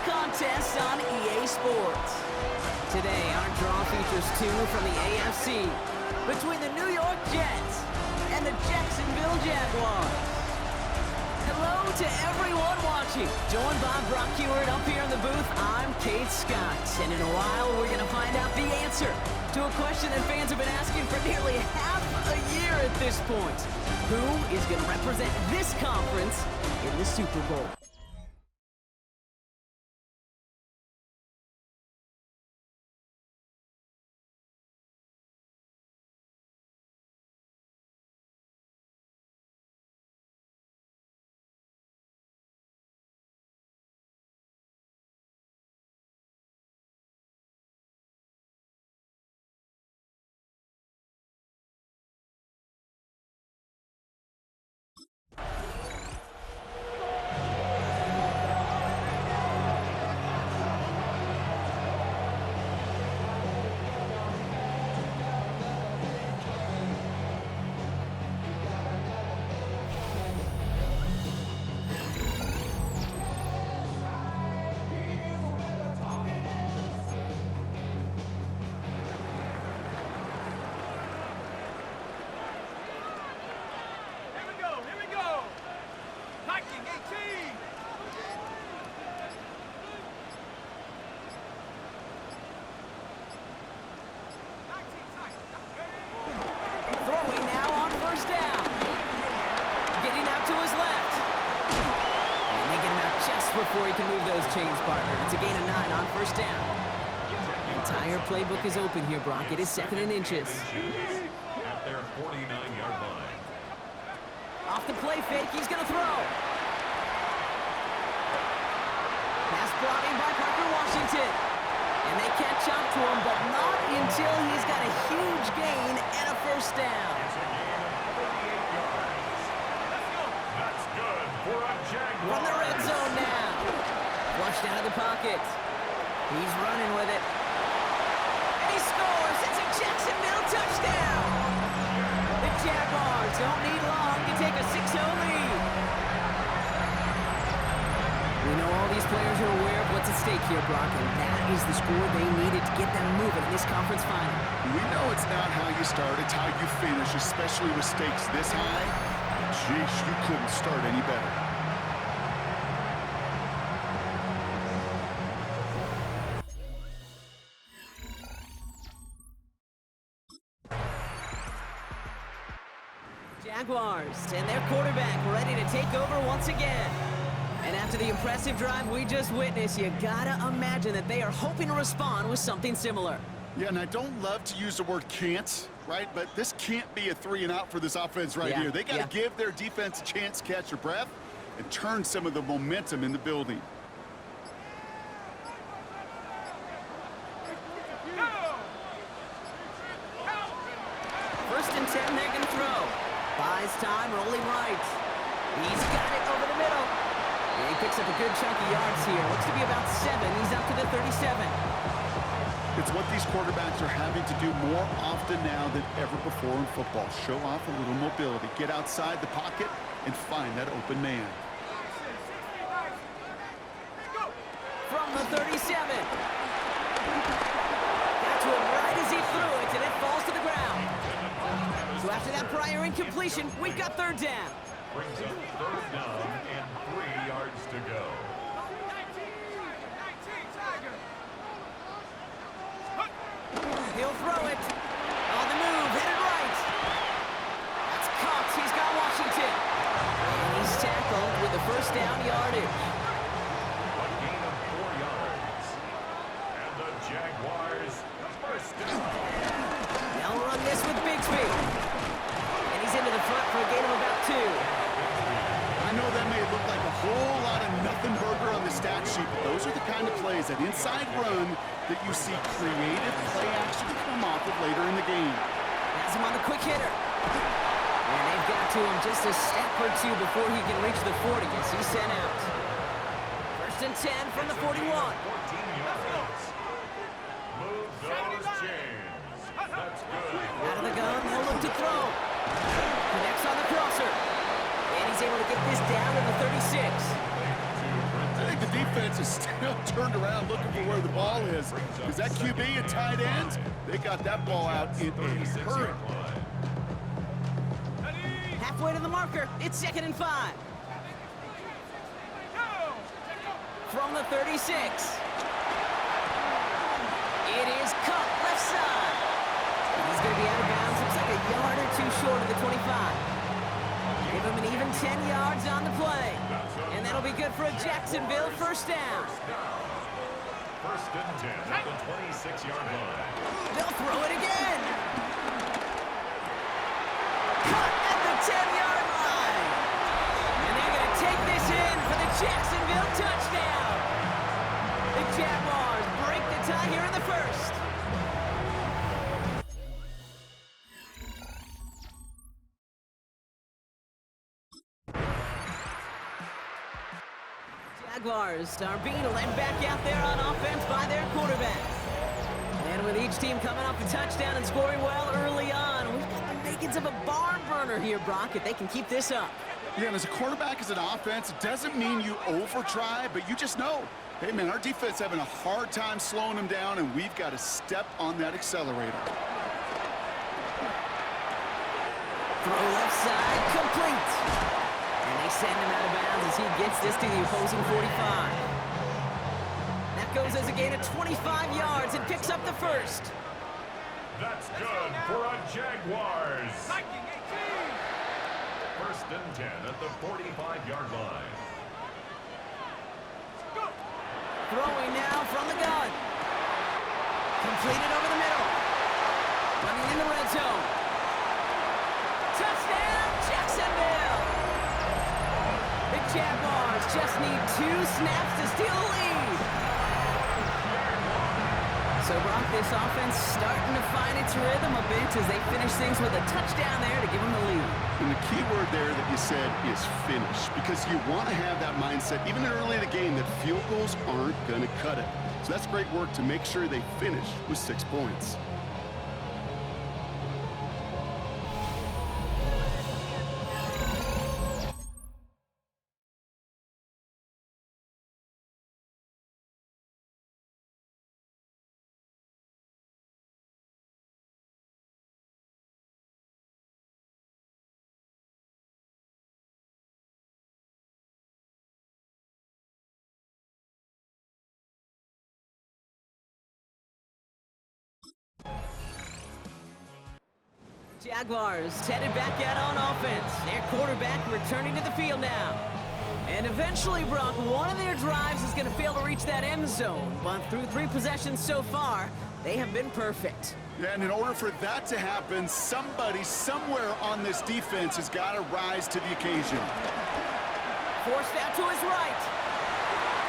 contests on EA Sports. Today, our draw features two from the AFC between the New York Jets and the Jacksonville Jaguars. Hello to everyone watching. Joined by Brock Ewart up here in the booth, I'm Kate Scott. And in a while, we're going to find out the answer to a question that fans have been asking for nearly half a year at this point. Who is going to represent this conference in the Super Bowl? Before he can move those chains, partner. It's a gain of 9 on first down. The entire playbook is open here, Brock. It is 2nd and inches. At their 49-yard line. Off the play fake, he's going to throw. Pass brought in by Parker Washington. And they catch up to him, but not until he's got a huge gain and a first down. It's a gain of 48 yards. That's good for a Jaguar. From the red zone now. Flushed out of the pocket. He's running with it. And he scores. It's a Jacksonville touchdown. The Jaguars don't need long to take a 6-0 lead. We know all these players are aware of what's at stake here, Brock, and that is the score they needed to get them moving in this conference final. We know it's not how you start, it's how you finish, especially with stakes this high. Jeez, you couldn't start any better. Jaguars and their quarterback ready to take over once again. And after the impressive drive we just witnessed, you gotta imagine that they are hoping to respond with something similar. Yeah, and I don't love to use the word can't, right? But this can't be a 3-and-out for this offense right here. They got to give their defense a chance to catch their breath and turn some of the momentum in the building. First and 10, they're going to throw. Buys time, rolling right. He's got it over the middle. And he picks up a good chunk of yards here. Looks to be about 7. He's up to the 37. It's what these quarterbacks are having to do more often now than ever before in football. Show off a little mobility. Get outside the pocket and find that open man. From the 37. Got to him right as he threw it, and it falls to the ground. So after that prior incompletion, we've got 3rd down. Brings up 3rd down and 3 yards to go. He'll throw it. On the move, headed right. That's caught. He's got Washington. And he's tackled with the first down yardage. A gain of 4 yards. And the Jaguars first down. They'll run this with Bigsby. And he's into the front for a gain of about 2. I know that may look like a whole lot of nothing burger on the stat sheet, but those are the kind of plays, that inside run, that you see creative play action come off of later in the game. Has him on the quick hitter. And they've got to him just a step or 2 before he can reach the 40 as he's sent out. First and 10 from the 41. 14 yards. Move those chains. That's good. Out of the gun, he'll look to throw. Connects on the crosser. And he's able to get this down to the 36. I think the defense defense is still turned around looking for where the ball is. Because that QB and tight ends, they got that ball out in a hurry. Halfway to the marker, it's 2nd and 5. From the 36. It is cut left side. He's going to be out of bounds. Looks like a yard or two short of the 25. Give him an even 10 yards on the play. And that'll be good for a Jacksonville first down. First and 10 at the 26-yard line. They'll throw it again. Cut at the 10-yard line. And they're going to take this in for the Jacksonville touchdown. The Jaguars break the tie here in the first. Jaguars are being led back out there on offense by their quarterback. And with each team coming off a touchdown and scoring well early on, we've got the makings of a barn burner here, Brock, if they can keep this up. Yeah, and as a quarterback, as an offense, it doesn't mean you over-try, but you just know, hey, man, our defense having a hard time slowing them down, and we've got to step on that accelerator. Throw left side, complete. And they send him out of bounds as he gets this to the opposing 45. That goes as a gain of 25 yards and picks up the first. That's good for a Jaguars. First and 10 at the 45-yard line. Throwing now from the gun. Completed over the middle. Running in the red zone. Touchdown, Jacksonville! The Jaguars just need 2 snaps to steal the lead. So, Brock, this offense starting to find its rhythm a bit as they finish things with a touchdown there to give them the lead. And the key word there that you said is finish, because you want to have that mindset, even early in the game, that field goals aren't going to cut it. So that's great work to make sure they finish with 6 points. Jaguars headed back out on offense. Their quarterback returning to the field now. And eventually, Brock, one of their drives is going to fail to reach that end zone. But through 3 possessions so far, they have been perfect. Yeah, and in order for that to happen, somebody somewhere on this defense has got to rise to the occasion. Forced out to his right.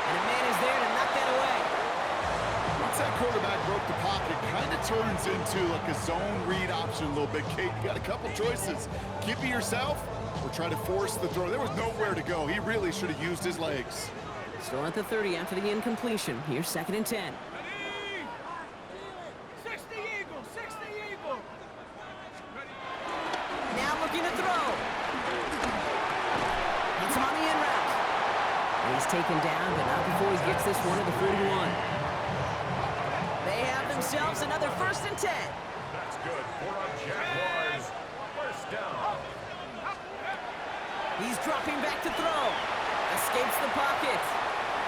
And a man is there to knock that away. Once that quarterback broke the pocket, kind of turns into like a zone read option a little bit. Kate, you got a couple choices. Keep it yourself or try to force the throw. There was nowhere to go. He really should have used his legs. Still at the 30 after the incompletion. Here's 2nd and 10. 60 Eagle. Now looking to throw. Hits him on the in route. And he's taken down, but not before he gets this one at the 41. They have themselves another 1st and 10. That's good for a Jaguars. First down. He's dropping back to throw. Escapes the pocket.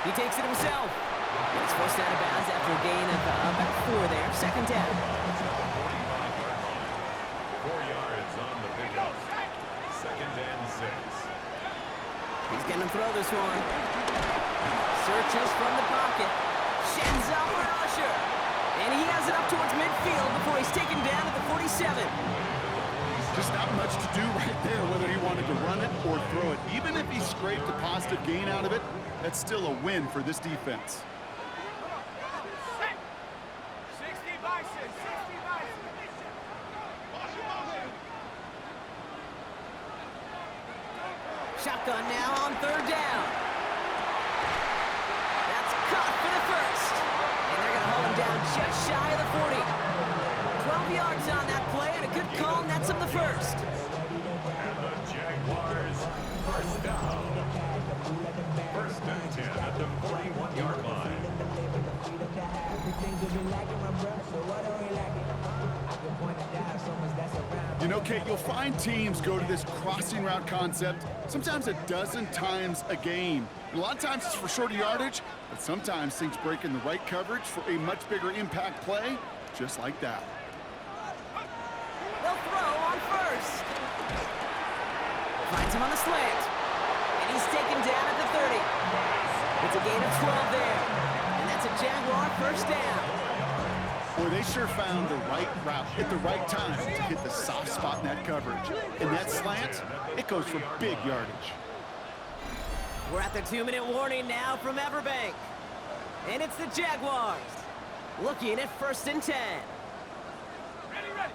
He takes it himself. He's forced out of bounds after a gain of about 4 there. 2nd down. 4 yards on the pickup. 2nd and 6. He's going to throw this one. Searches from the pocket. Sheds off for Usher. And he has it up towards midfield before he's taken down at the 47. Just not much to do right there, whether he wanted to run it or throw it. Even if he scraped a positive gain out of it, that's still a win for this defense. 60 Bison. Shotgun now on 3rd down. That's caught for the first. And they're going to hold him down just shy of the 40. 12 yards on that play and a good call, and that's him the first. And the Jaguars first down. First and 10 at the 41-yard line. You know, Kate, you'll find teams go to this crossing route concept sometimes a dozen times a game. And a lot of times it's for shorter yardage, but sometimes things break in the right coverage for a much bigger impact play, just like that. They'll throw on first. Finds him on the slant. And he's taken down at the 30. It's a gain of 12 there. And that's a Jaguar first down. Boy, they sure found the right route at the right time to hit the soft spot in that coverage. And that slant, it goes for big yardage. We're at the 2-minute warning now from Everbank. And it's the Jaguars looking at first and 10. Ready, ready.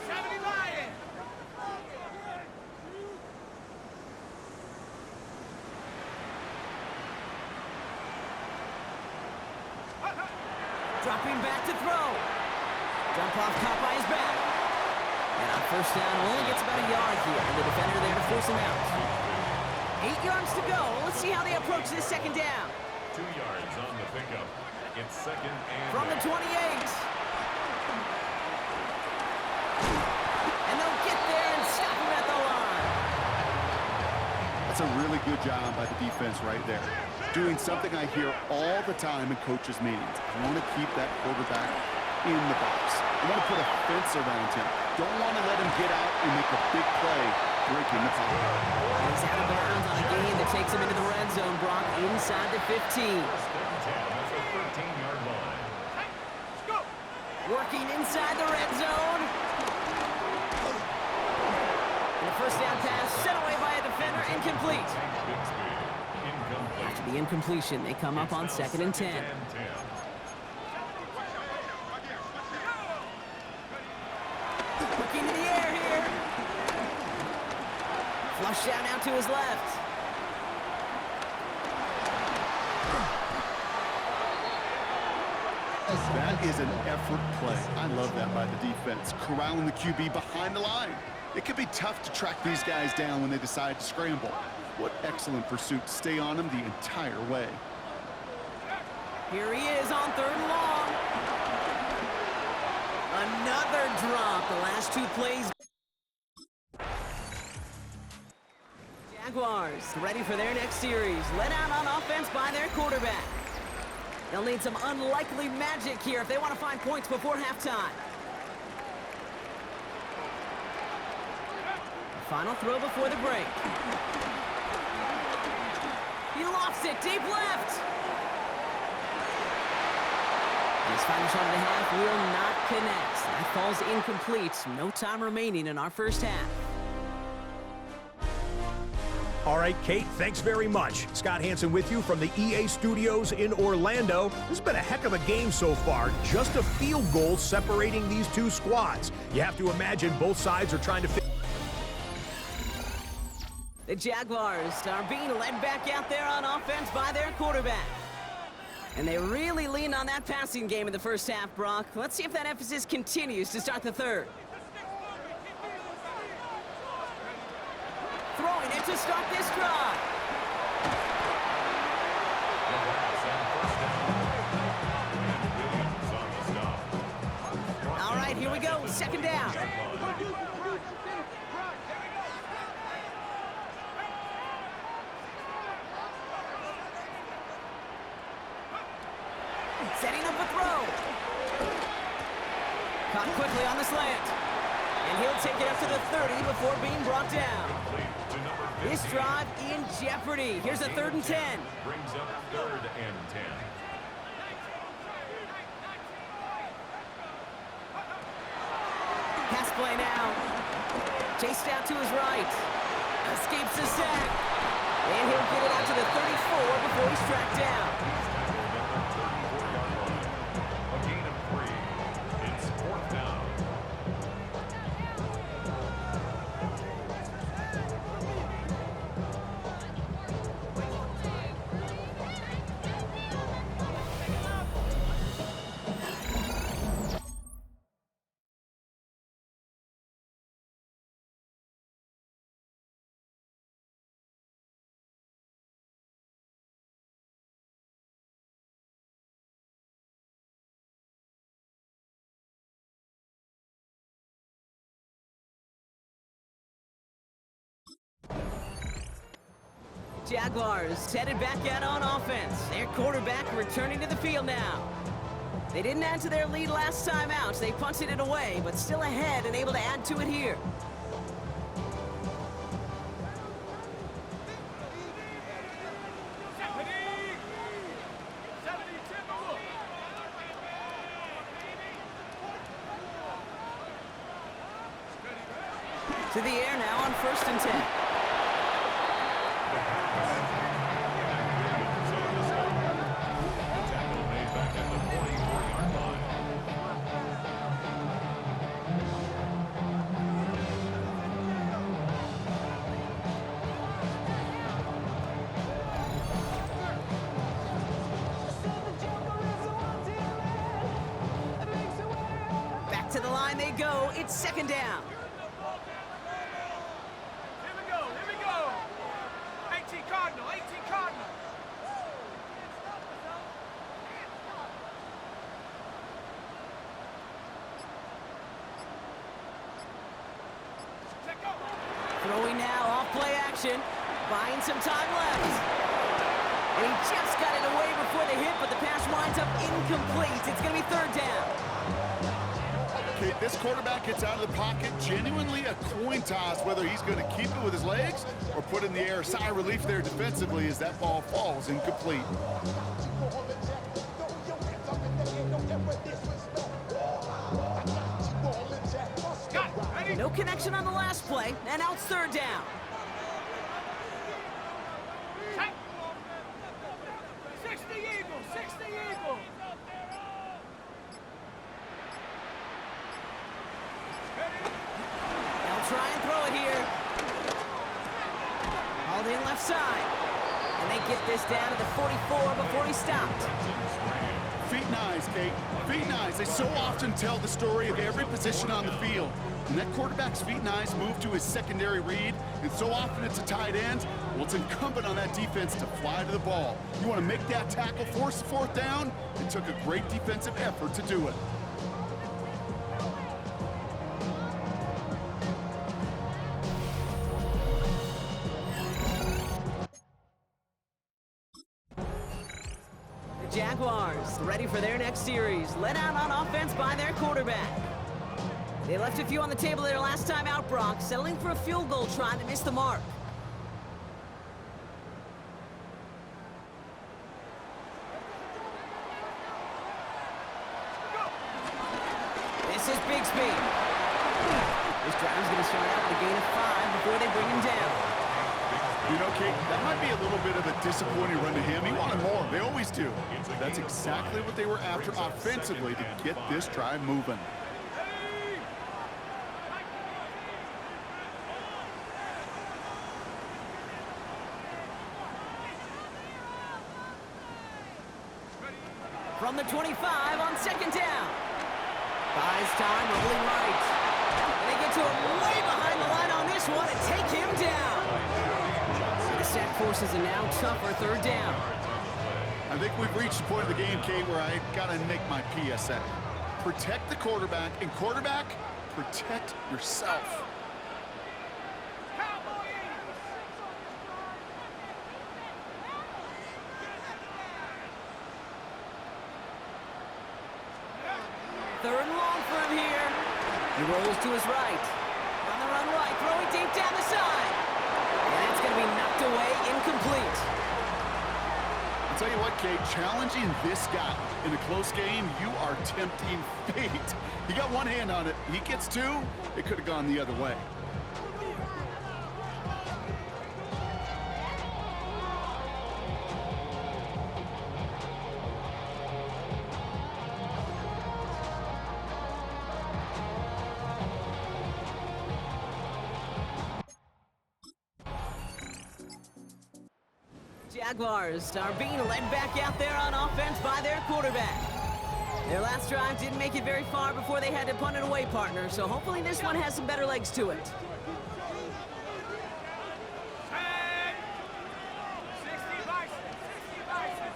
70 Lion. Dropping back to throw. Jump off caught by his back. And on first down, only gets about a yard here. And the defender there to force him out. 8 yards to go. Let's see how they approach this second down. 2 yards on the pickup. It's second and From the 28. And they'll get there and stop him at the line. That's a really good job by the defense right there. Doing something I hear all the time in coaches' meetings. I want to keep that quarterback in the box. I want to put a fence around him. Don't want to let him get out and make a big play breaking the pocket. He's out of bounds on a gain that takes him into the red zone. Brock inside the 15. first and 10 at the 13-yard line. Let's go. Working inside the red zone. And the first down pass sent away by a defender, incomplete. Bixby, incomplete. After the incompletion, they come up on second and 10. Looking to the air here. Flush down out to his left. That is an effort play. I love that by the defense. Corralling the QB behind the line. It can be tough to track these guys down when they decide to scramble. What excellent pursuit to stay on him the entire way. Here he is on third and long. Another drop. The last 2 plays. Jaguars ready for their next series. Led out on offense by their quarterback. They'll need some unlikely magic here if they want to find points before halftime. Final throw before the break. He lofts it deep left. And his final shot of the half will not connect. That falls incomplete. No time remaining in our first half. All right, Kate, thanks very much. Scott Hansen with you from the EA Studios in Orlando. This has been a heck of a game so far. Just a field goal separating these two squads. You have to imagine both sides are trying to fit. The Jaguars are being led back out there on offense by their quarterback. And they really leaned on that passing game in the first half, Brock. Let's see if that emphasis continues to start the third. Throwing it to start this drive. All right, here we go. Second down. Setting up a throw. Caught quickly on the slant. And he'll take it up to the 30 before being brought down. This drive in jeopardy. Here's a 3rd and 10. Brings up 3rd and 10. Pass play now. Chased out to his right. Escapes the sack. And he'll get it out to the 34 before he's tracked down. Jaguars headed back out on offense. Their quarterback returning to the field now. They didn't add to their lead last time out. They punted it away, but still ahead and able to add to it here. To the air now on 1st and 10. Back to the line they go. It's 2nd down. Throwing now off play action, buying some time left. And he just got it away before the hit, but the pass winds up incomplete. It's going to be 3rd down. Okay, this quarterback gets out of the pocket, genuinely a coin toss whether he's going to keep it with his legs or put it in the air. Sigh of relief there defensively as that ball falls incomplete. No connection on the last play, and now it's 3rd down. 60 Eagles, 60 Eagles. They'll try and throw it here. Hauled in left side. And they get this down to the 44 before he stopped. Feet and eyes, Kate. Feet and eyes. They so often tell the story of every position on the field. And that quarterback's feet and eyes move to his secondary read, and so often it's a tight end. Well, it's incumbent on that defense to fly to the ball. You want to make that tackle, force the 4th down. It took a great defensive effort to do it. The Jaguars ready for their next series, led out on offense by their quarterback. They left a few on the table their last time out, Brock, settling for a field goal try that missed the mark. This is Bigsby. This drive's going to start out with a gain of 5 before they bring him down. You know, Kate, that might be a little bit of a disappointing run to him. He wanted more. They always do. That's exactly what they were after offensively to get this drive moving. From the 25 on 2nd down. Buys time, rolling right. And they get to him way behind the line on this one and take him down. The sack forces a now tougher 3rd down. I think we've reached the point of the game, Kate, where I got to make my PSA. Protect the quarterback, and quarterback, protect yourself. Third and long for him here. He rolls to his right. On the run right, throwing deep down the side. And it's going to be knocked away, incomplete. I'll tell you what, Kate, challenging this guy in a close game, you are tempting fate. He got one hand on it. He gets 2. It could have gone the other way. Jaguars are being led back out there on offense by their quarterback. Their last drive didn't make it very far before they had to punt it away, partner, so hopefully this one has some better legs to it. 60 Bison, 60 Bison.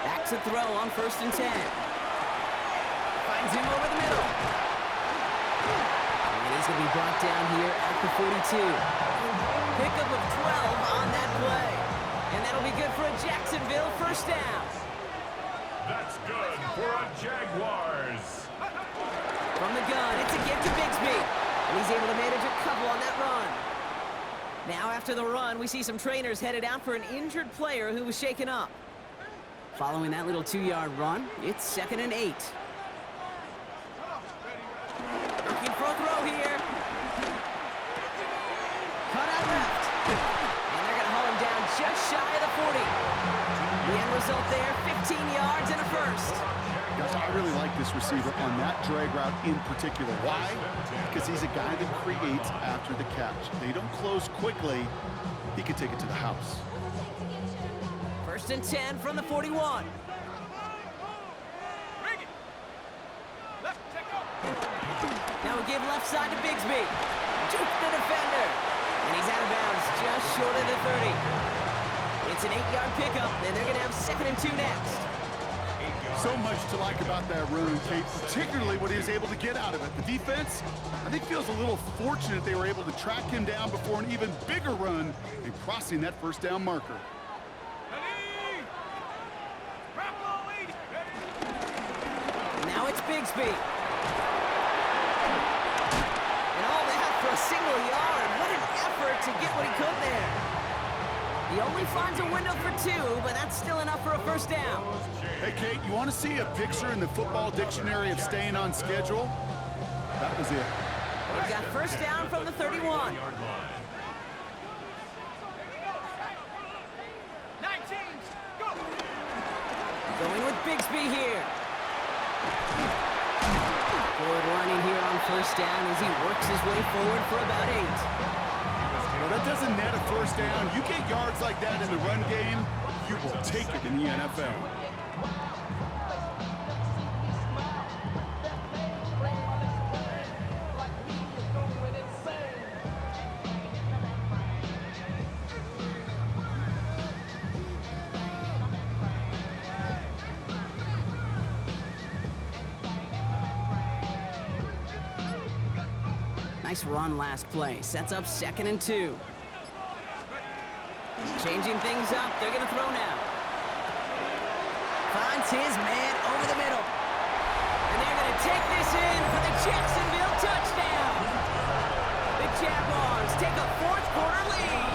Back to throw on 1st and 10. Finds him over the middle. And he's going to be be brought down here at the 42. Pickup of 12 on that play. And that'll be good for a Jacksonville first down. That's good for a Jaguars. From the gun, it's a give to Bigsby. And he's able to manage a couple on that run. Now after the run, we see some trainers headed out for an injured player who was shaken up. Following that little 2-yard run, it's 2nd and 8. Looking for a throw here. Cut out left. And they're going to haul him down just shy of the 40. The end result there, 15 yards and a first. Guys, I really like this receiver on that drag route in particular. Why? Because he's a guy that creates after the catch. They don't close quickly. He can take it to the house. 1st and 10 from the 41. Now we give left side to Bigsby. Juke the defender. And he's out of bounds just short of the 30. It's an 8-yard pickup, and they're going to have 2nd and 2 next. So much to like about that run, Kate, particularly what he was able to get out of it. The defense, I think, feels a little fortunate they were able to track him down before an even bigger run and crossing that first down marker. Now it's Bigsby. And all that for a single yard. What an effort to get what he could there. He only finds a window for 2, but that's still enough for a first down. Hey, Kate, you want to see a picture in the football dictionary of staying on schedule? That was it. We've got first down from the 31. 19, go! Going with Bigsby here. Forward running here on first down as he works his way forward for about 8. Well, that doesn't net a first down. You get yards like that in the run game, you will take it in the NFL. Nice run last play. Sets up 2nd and 2. Changing things up. They're going to throw now. Finds his man over the middle. And they're going to take this in for the Jacksonville touchdown. The Jaguars take a 4th-quarter lead.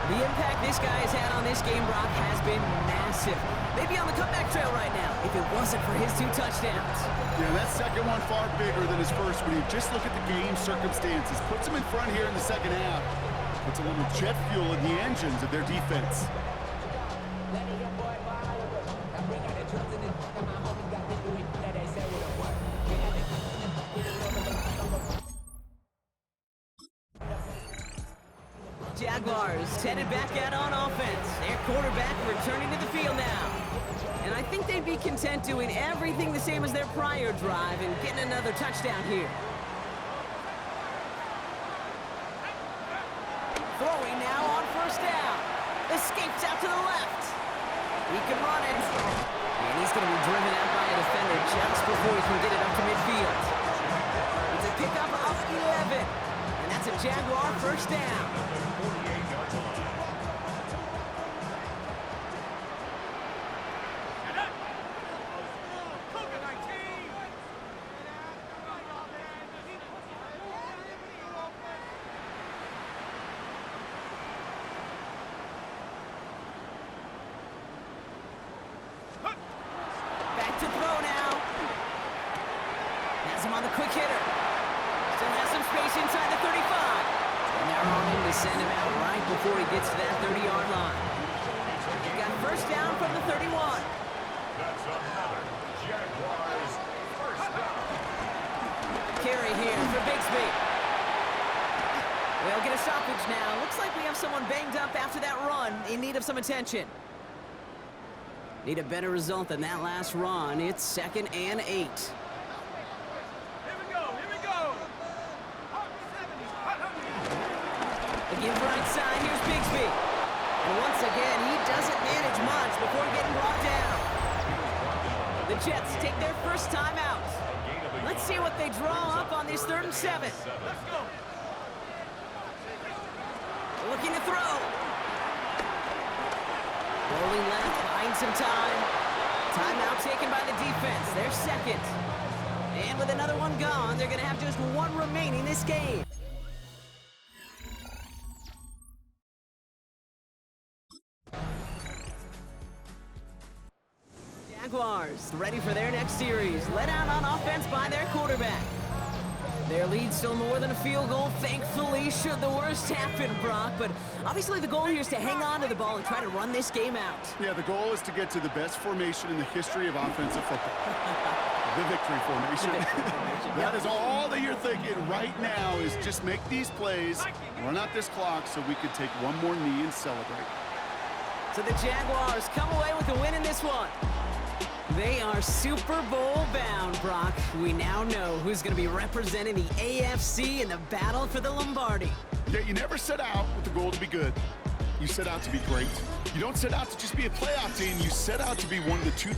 The impact this guy has had on this game, Brock, has been massive. Maybe on the comeback trail right now, if it wasn't for his 2 touchdowns. Yeah, that second one far bigger than his first when you just look at the game circumstances. Puts him in front here in the second half. Puts a little jet fuel in the engines of their defense. Jaguars headed back out on offense. Their quarterback returning to the field now. And I think they'd be content doing everything the same as their prior drive and getting another touchdown here. Throwing now on first down. Escapes out to the left. He can run it. And he's going to be driven out by a defender just before he can get it up to midfield. It's a pickup of 11. And that's a Jaguar first down. To throw now. Has him on the quick hitter. Still has some space inside the 35. And they're on him to send him out right before he gets to that 30-yard line. He got first down from the 31. That's another Jaguars first down. Carry here for Bigsby. We'll get a stoppage now. Looks like we have someone banged up after that run in need of some attention. Need a better result than that last run. It's 2nd and 8. Here we go, here we go! Again, right side, here's Bigsby. And once again, he doesn't manage much before getting brought down. The Jets take their first time out. Let's see what they draw up on this 3rd and 7. Let's go. Looking to throw. Rolling left, buying some time. Timeout taken by the defense. Their 2nd. And with another one gone, they're going to have just 1 remaining this game. Jaguars ready for their next series. Led out on offense by their quarterback. Their lead still more than a field goal, thankfully, should the worst happen, Brock. But obviously the goal here is to hang on to the ball and try to run this game out. Yeah, the goal is to get to the best formation in the history of offensive football. The victory formation. That is all that you're thinking right now, is just make these plays, run out this clock so we could take one more knee and celebrate. So the Jaguars come away with a win in this one. They are Super Bowl bound, Brock. We now know who's going to be representing the AFC in the battle for the Lombardi. Yeah, you never set out with the goal to be good. You set out to be great. You don't set out to just be a playoff team. You set out to be one of the 2 teams